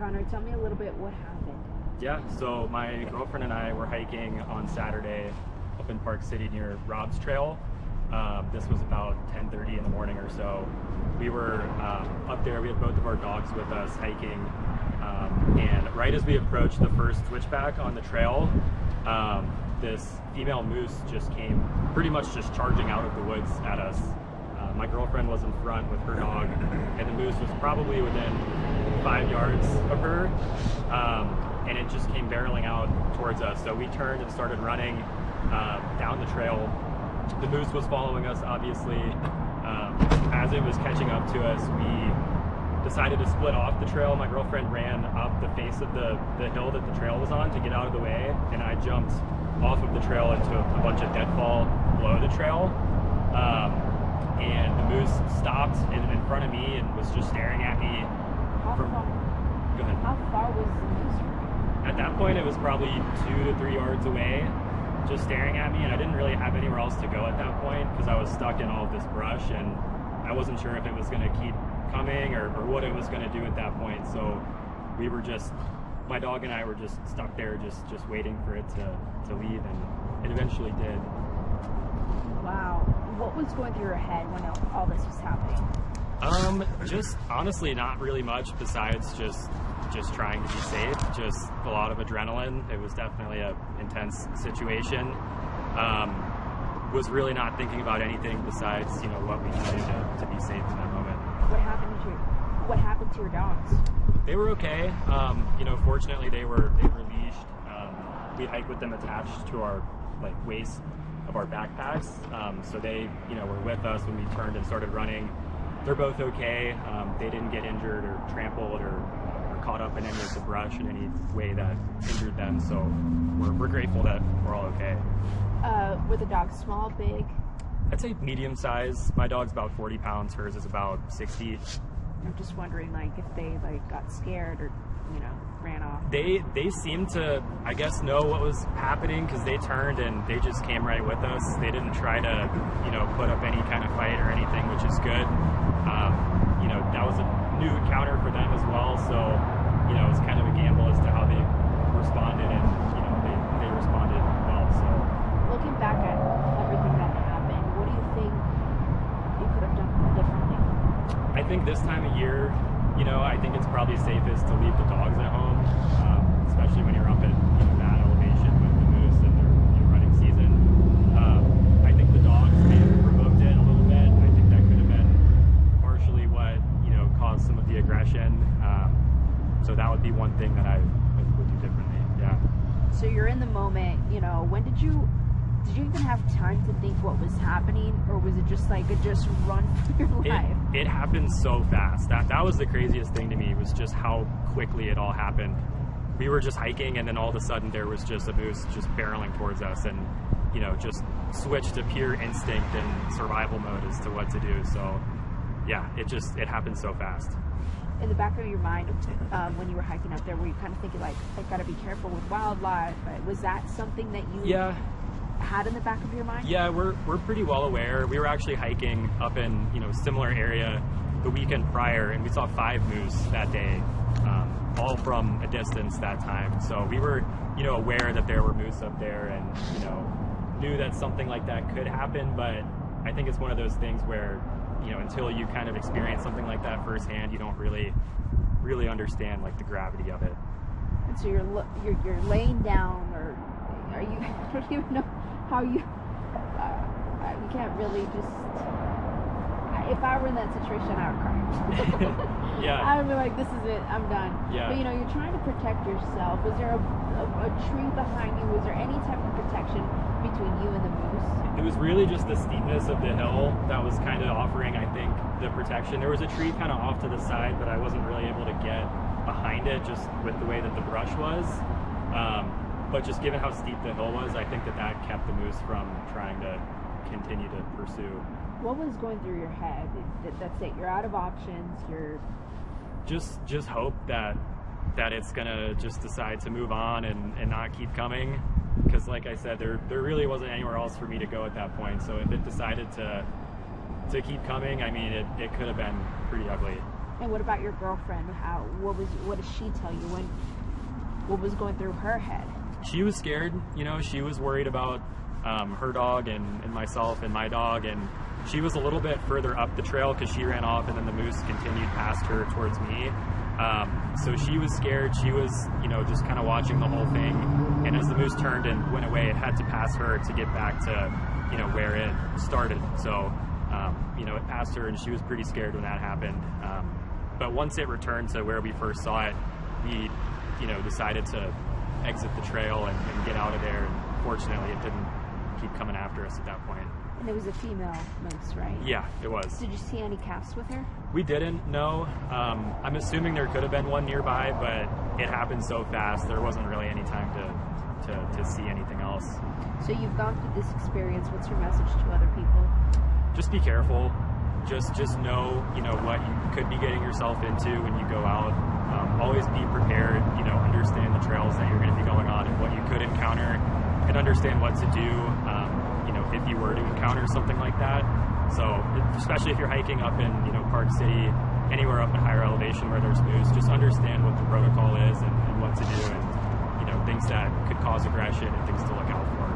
Connor, tell me a little bit what happened. Yeah, so my girlfriend and I were hiking on Saturday up in Park City near Rob's Trail. This was about 10:30 in the morning or so. We were up there, we had both of our dogs with us hiking, and right as we approached the first switchback on the trail, this female moose just came pretty much just charging out of the woods at us. My girlfriend was in front with her dog, and the moose was probably within 5 yards of her, and it just came barreling out towards us. So we turned and started running down the trail. The moose was following us, obviously. As it was catching up to us, we decided to split off the trail. My girlfriend ran up the face of the hill that the trail was on to get out of the way, and I jumped off of the trail into a bunch of deadfall below the trail. And the moose stopped in front of me and was just staring at me. Go ahead. How far was the moose from you? At that point, it was probably 2 to 3 yards away, just staring at me, and I didn't really have anywhere else to go at that point because I was stuck in all of this brush, and I wasn't sure if it was going to keep coming or what it was going to do at that point. So we were just, my dog and I were just stuck there, just waiting for it to leave, and it eventually did. Wow. What was going through your head when all this was happening? Just honestly not really much besides just trying to be safe. Just a lot of adrenaline. It was definitely an intense situation. Was really not thinking about anything besides, what we could do to be safe in that moment. What happened to your dogs? They were okay. Fortunately they were leashed. We hiked with them attached to our waist of our backpacks. So they, were with us when we turned and started running. They're both okay. They didn't get injured or trampled or caught up in any of the brush in any way that injured them. So we're grateful that we're all okay. Were the dogs small, big? I'd say medium size. My dog's about 40 pounds. Hers is about 60. I'm just wondering, if they got scared or, ran off. They seemed to, I guess, know what was happening because they turned and they just came right with us. They didn't try to, put up any kind of fight or anything, which is good. That was a new encounter for them as well. So, it was kind of a gamble as to how they responded, and they responded well. So, looking back at everything that happened, what do you think you could have done differently? I think this time of year, I think it's probably safest to leave the dogs at home, especially when you're up at that elevation with the moose and their running season. I think the dogs may have provoked it a little bit. I think that could have been partially what caused some of the aggression. So that would be one thing that I would do differently. Yeah. So you're in the moment. When did you even have time to think what was happening, or was it just a run for your life? It happened so fast. That was the craziest thing to me, was just how quickly it all happened. We were just hiking, and then all of a sudden there was just a moose just barreling towards us, and just switched to pure instinct and survival mode as to what to do. So yeah, it happened so fast. In the back of your mind, when you were hiking up there, were you kind of thinking I gotta be careful with wildlife? Was that something that you had in the back of your mind? Yeah, we're pretty well aware. We were actually hiking up in similar area the weekend prior, and we saw 5 moose that day, all from a distance that time. So we were aware that there were moose up there, and knew that something like that could happen. But I think it's one of those things where until you kind of experience something like that firsthand, you don't really understand the gravity of it. And so you're laying down, or are you? I don't even know how you. You can't really just. If I were in that situation, I would cry. Yeah. I would be like, "This is it. I'm done." Yeah. But you're trying to protect yourself. Was there a tree behind you? Was there any type of protection between you and the moose? It was really just the steepness of the hill that was kind of offering, I think, the protection. There was a tree kind of off to the side, but I wasn't really able to get behind it just with the way that the brush was. But just given how steep the hill was, I think that kept the moose from trying to continue to pursue. What was going through your head? That's it. You're out of options. You're just hope that it's gonna just decide to move on and not keep coming. Because like I said, there really wasn't anywhere else for me to go at that point. So if it decided to keep coming, I mean, it could have been pretty ugly. And what about your girlfriend? What did she tell you what was going through her head? She was scared, you know, she was worried about her dog and myself and my dog, and she was a little bit further up the trail because she ran off and then the moose continued past her towards me. So she was scared. She was, you know, just kind of watching the whole thing. And as the moose turned and went away, it had to pass her to get back to, you know, where it started. So, you know, it passed her and she was pretty scared when that happened. But once it returned to where we first saw it, we, you know, decided to exit the trail and get out of there. And fortunately, it didn't keep coming after us at that point. And it was a female moose, right? Yeah, it was. Did you see any calves with her? We didn't, no. I'm assuming there could have been one nearby, but it happened so fast, there wasn't really any time to see anything else. So you've gone through this experience. What's your message to other people? Just be careful. Just know, you know, what you could be getting yourself into when you go out. Always be prepared, you know, understand the trails that you're going to be going on and what you could encounter, and understand what to do, you know, if you were to encounter something like that. So, especially if you're hiking up in, you know, Park City, anywhere up in higher elevation where there's moose, just understand what the protocol is and what to do, and, you know, things that could cause aggression and things to look out for.